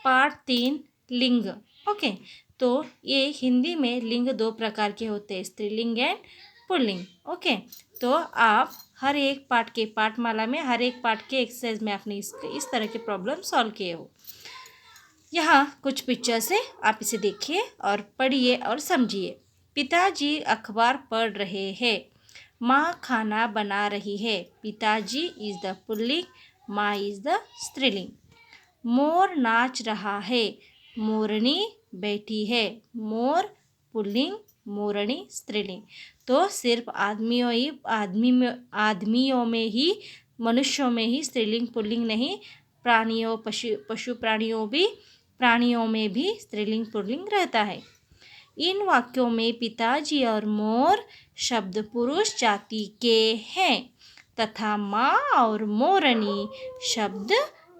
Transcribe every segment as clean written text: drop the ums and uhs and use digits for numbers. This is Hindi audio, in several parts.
पार्ट 3 लिंग। ओके, तो ये हिंदी में लिंग 2 प्रकार के होते हैं, स्त्रीलिंग एंड पुल्लिंग। ओके, तो आप हर एक पार्ट के पाठमाला में हर एक पार्ट के एक्सरसाइज में आपने इस तरह के प्रॉब्लम सॉल्व किए हो। यहाँ कुछ पिक्चर्स है, आप इसे देखिए और पढ़िए और समझिए। पिताजी अखबार पढ़ रहे हैं, माँ खाना बना रही है। पिताजी इज द पुल्लिंग, माँ इज द स्त्रीलिंग। मोर नाच रहा है, मोरनी बैठी है। मोर पुल्लिंग, मोरनी स्त्रीलिंग। तो सिर्फ आदमियों में ही, मनुष्यों में ही स्त्रीलिंग पुल्लिंग नहीं, पशु प्राणियों में भी स्त्रीलिंग पुल्लिंग रहता है। इन वाक्यों में पिताजी और मोर शब्द पुरुष जाति के हैं तथा माँ और मोरनी शब्द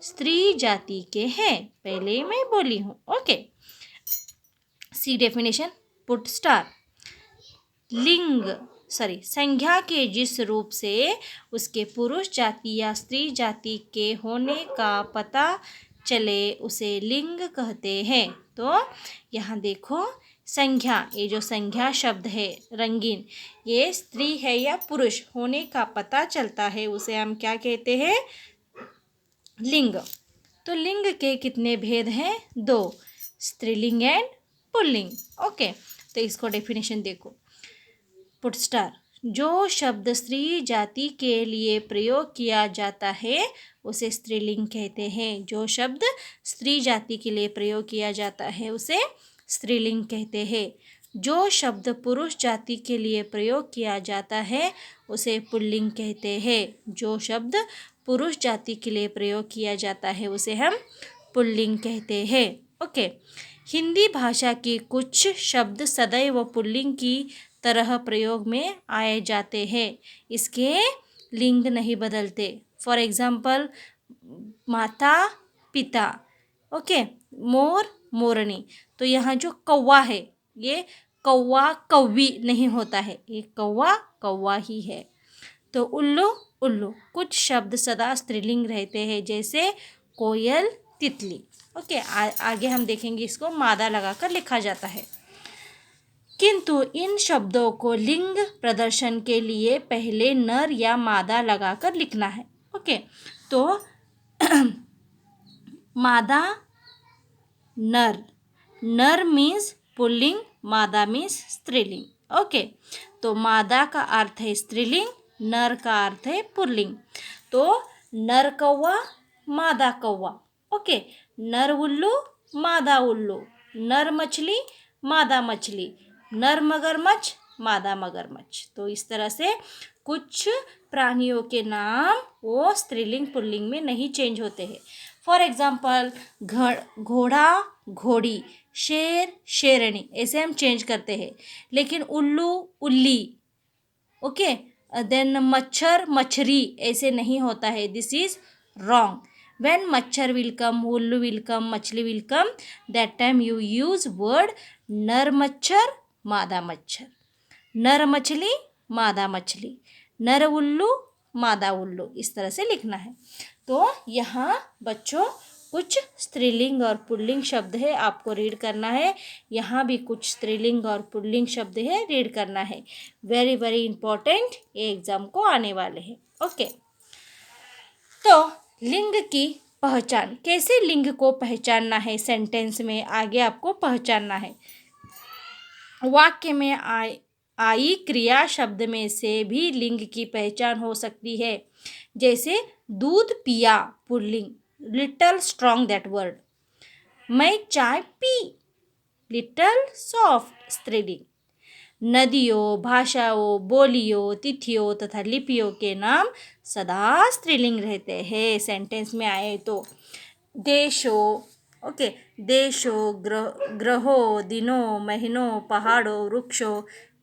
स्त्री जाति के हैं। पहले मैं बोली हूँ। ओके, सी डेफिनेशन, पुट स्टार। संज्ञा के जिस रूप से उसके पुरुष जाति या स्त्री जाति के होने का पता चले उसे लिंग कहते हैं। तो यहाँ देखो, संज्ञा, ये जो संज्ञा शब्द है रंगीन, ये स्त्री है या पुरुष होने का पता चलता है, उसे हम क्या कहते हैं? लिंग। तो लिंग के कितने भेद हैं? 2, स्त्रीलिंग एंड पुल्लिंग। ओके, तो इसको डेफिनेशन देखो। पुट स्टार, जो शब्द स्त्री जाति के लिए प्रयोग किया जाता है उसे स्त्रीलिंग कहते हैं। जो शब्द स्त्री जाति के लिए प्रयोग किया जाता है उसे स्त्रीलिंग कहते हैं। जो शब्द पुरुष जाति के लिए प्रयोग किया जाता है उसे पुल्लिंग कहते हैं। जो शब्द पुरुष जाति के लिए प्रयोग किया जाता है उसे हम पुल्लिंग कहते हैं। ओके, हिंदी भाषा के कुछ शब्द सदैव पुल्लिंग की तरह प्रयोग में आए जाते हैं, इसके लिंग नहीं बदलते। फॉर एग्जाम्पल, माता पिता। ओके, मोर मोरनी। तो यहाँ जो कौवा है, ये कौवा कौवी नहीं होता है, ये कौवा कौवा ही है। तो उल्लू उल्लू। कुछ शब्द सदा स्त्रीलिंग रहते हैं, जैसे कोयल, तितली। ओके, आगे हम देखेंगे, इसको मादा लगाकर लिखा जाता है। किंतु इन शब्दों को लिंग प्रदर्शन के लिए पहले नर या मादा लगाकर लिखना है। ओके, तो मादा नर, नर मीन्स पुल्लिंग, मादा मीन्स स्त्रीलिंग। ओके, तो मादा का अर्थ है स्त्रीलिंग, नर का अर्थ है पुल्लिंग। तो नर कौवा, मादा कौवा। ओके, नर उल्लू, मादा उल्लू। नर मछली, मादा मछली। नर मगरमच्छ, मादा मगरमच्छ। तो इस तरह से कुछ प्राणियों के नाम वो स्त्रीलिंग पुल्लिंग में नहीं चेंज होते हैं। फॉर एग्जाम्पल, घोड़ा घोड़ी, शेर शेरनी, ऐसे हम चेंज करते हैं। लेकिन उल्लू उल्ली, ओके, देन मच्छर मछरी, ऐसे नहीं होता है। This is wrong. When मच्छर will come, उल्लू will come, मछली will come, that time you use word नर मच्छर, मादा मच्छर। नर मछली, मादा मछली। नर उल्लू, मादा उल्लू, इस तरह से लिखना है। तो यहाँ बच्चों कुछ स्त्रीलिंग और पुल्लिंग शब्द है, आपको रीड करना है। यहाँ भी कुछ स्त्रीलिंग और पुल्लिंग शब्द है, रीड करना है। वेरी वेरी इंपॉर्टेंट, ये एग्जाम को आने वाले हैं। ओके, तो लिंग की पहचान, कैसे लिंग को पहचानना है? सेंटेंस में आगे आपको पहचानना है। वाक्य में आई क्रिया शब्द में से भी लिंग की पहचान हो सकती है। जैसे दूध पिया, pulling, little strong that word. मैं चाय पी, लिटल सॉफ्ट, स्त्रीलिंग। नदियों, भाषाओं, बोलियों, तिथियों तथा लिपियों के नाम सदा स्त्रीलिंग रहते हैं, सेंटेंस में आए तो। देशों, ओके, देशों, ग्रहों, दिनों, महीनों, पहाड़ों, वृक्षों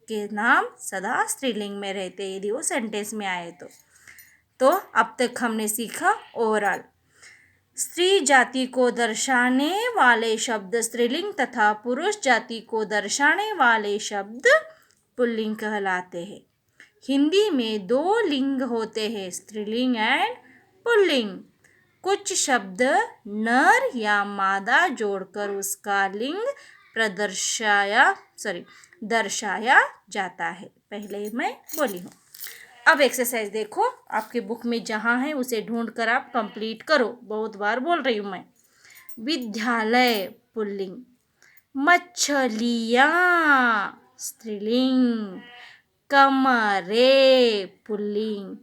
के नाम सदा स्त्रीलिंग में रहते हैं, यदि वो सेंटेंस में आए तो अब तक हमने सीखा ओवरऑल। स्त्री जाति को दर्शाने वाले शब्द स्त्रीलिंग तथा पुरुष जाति को दर्शाने वाले शब्द पुल्लिंग कहलाते हैं। हिंदी में 2 लिंग होते हैं, स्त्रीलिंग एंड पुल्लिंग। कुछ शब्द नर या मादा जोड़कर उसका लिंग दर्शाया जाता है। पहले मैं बोली हूँ। अब एक्सरसाइज देखो, आपके बुक में जहाँ है उसे ढूंढ कर आप कंप्लीट करो। बहुत बार बोल रही हूँ मैं। विद्यालय पुल्लिंग, मछलियाँ स्त्रीलिंग, कमरे पुल्लिंग,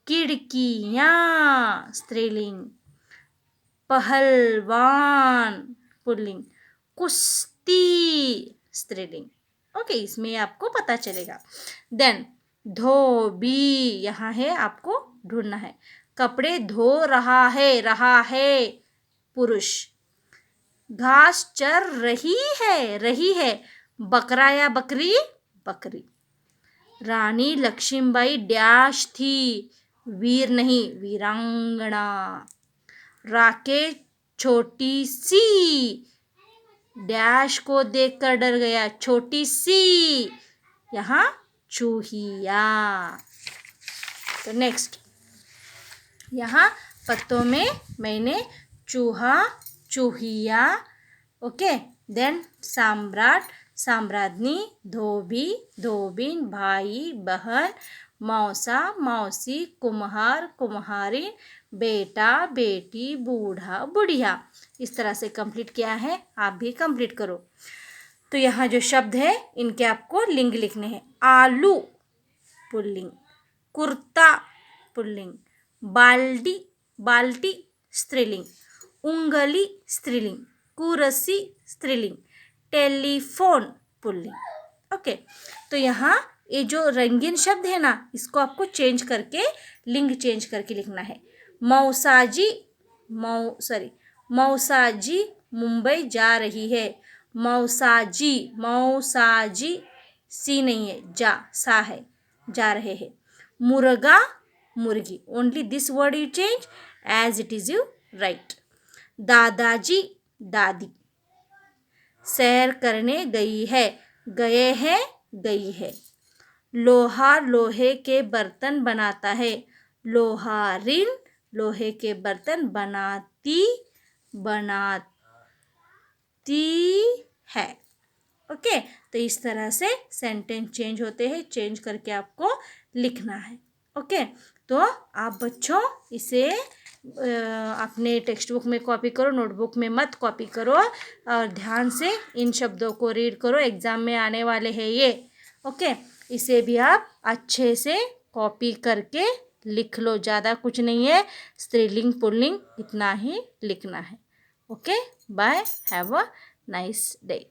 खिड़कियाँ स्त्रीलिंग, पहलवान पुल्लिंग, कुश्ती स्त्रीलिंग। ओके, इसमें आपको पता चलेगा। देन धोबी यहाँ है, आपको ढूंढना है। कपड़े धो रहा है पुरुष। घास चर रही है बकरा या बकरी, बकरी। रानी लक्ष्मीबाई डैश थी, वीर नहीं वीरांगना। राकेश छोटी सी डैश को देखकर डर गया, छोटी सी यहाँ चूहिया। तो नेक्स्ट, यहाँ पत्तों में मैंने चूहा, चूहिया। ओके, देन सम्राट, सम्राज्ञी, धोबी, धोबिन, भाई बहन, मौसा, मौसी, कुम्हार, कुम्हारी, बेटा, बेटी, बूढ़ा, बुढ़िया। इस तरह से कंप्लीट किया है, आप भी कंप्लीट करो। तो यहाँ जो शब्द है इनके आपको लिंग लिखने हैं। आलू पुल्लिंग, कुर्ता पुल्लिंग, बाल्टी, बाल्टी स्त्रीलिंग, उंगली स्त्रीलिंग, कुर्सी स्त्रीलिंग, टेलीफोन पुल्लिंग। ओके, तो यहाँ ये जो रंगीन शब्द है ना, इसको आपको चेंज करके लिंग चेंज करके लिखना है। मौसाजी, मौसाजी मुंबई जा रही है। मौसाजी, मौसाजी सी नहीं है, सा है, जा रहे हैं। मुर्गा, मुर्गी, only this word you change as it is you write. दादाजी, दादी। सैर करने गई है, गए हैं, गई है। लोहार लोहे के बर्तन बनाता है। लोहारिन लोहे के बर्तन बनाती है। ओके, तो इस तरह से सेंटेंस चेंज होते हैं, चेंज करके आपको लिखना है। ओके, तो आप बच्चों इसे अपने टेक्स्ट बुक में कॉपी करो, नोटबुक में मत कॉपी करो, और ध्यान से इन शब्दों को रीड करो, एग्ज़ाम में आने वाले हैं ये। ओके, इसे भी आप अच्छे से कॉपी करके लिख लो, ज़्यादा कुछ नहीं है, स्त्रीलिंग पुल्लिंग इतना ही लिखना है। Okay, bye, have a nice day.